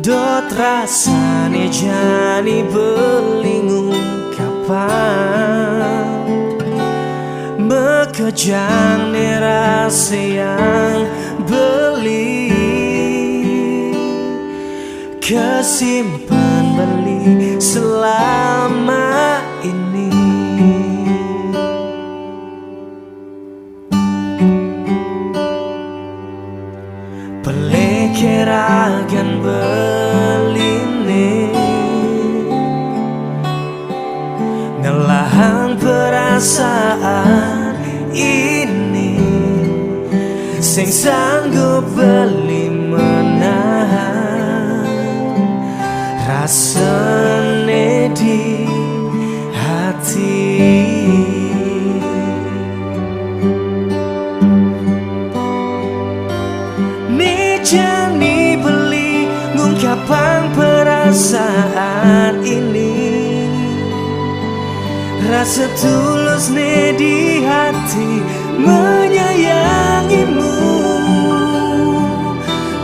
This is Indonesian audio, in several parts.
Dot rasane jani belingung kapan Mekejang nerase yang beli Kesimpan beli selama ini Pelekeragan beline Ngelahang perasaan ini Sing sanggup beli menahan rasane di hati Jani beli ngungkapang perasaan ini Rasa tulus nih di hati menyayangimu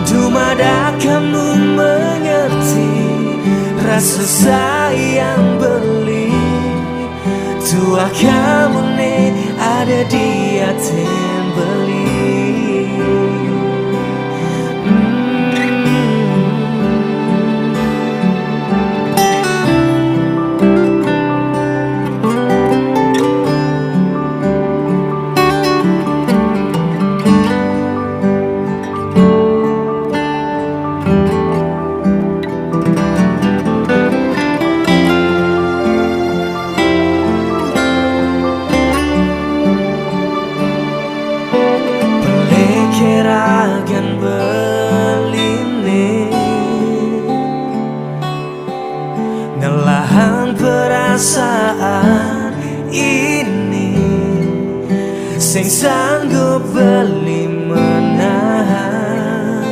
Dumada kamu mengerti rasa sayang beli Tua kamu nih ada di hati beli Keragan beline Ngelahang perasaan ini Sing sanggup beli menahan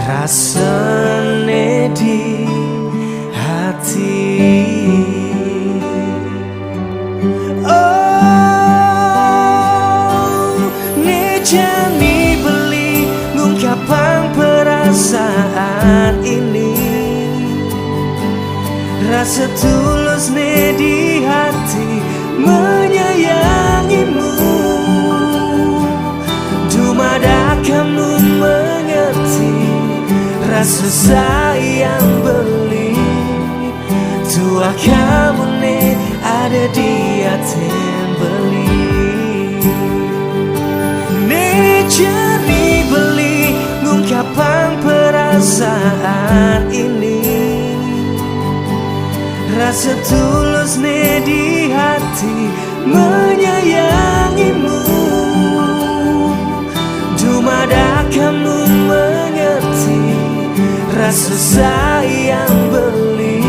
rasane di hati Jani beli ngungkapang perasaan ini Rasa tulus nih di hati menyayangimu Dumada kamu mengerti rasa sayang beli Tua kamu nih ada di hati beli Jani beli ngungkapang perasaan ini Rasa tulus nih di hati menyayangimu Dumada kamu mengerti rasa sayang beli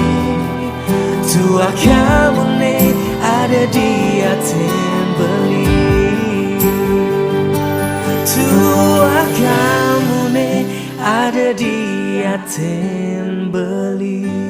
Tua kamu nih ada di hati beli Tua kamu nih ada di hati beli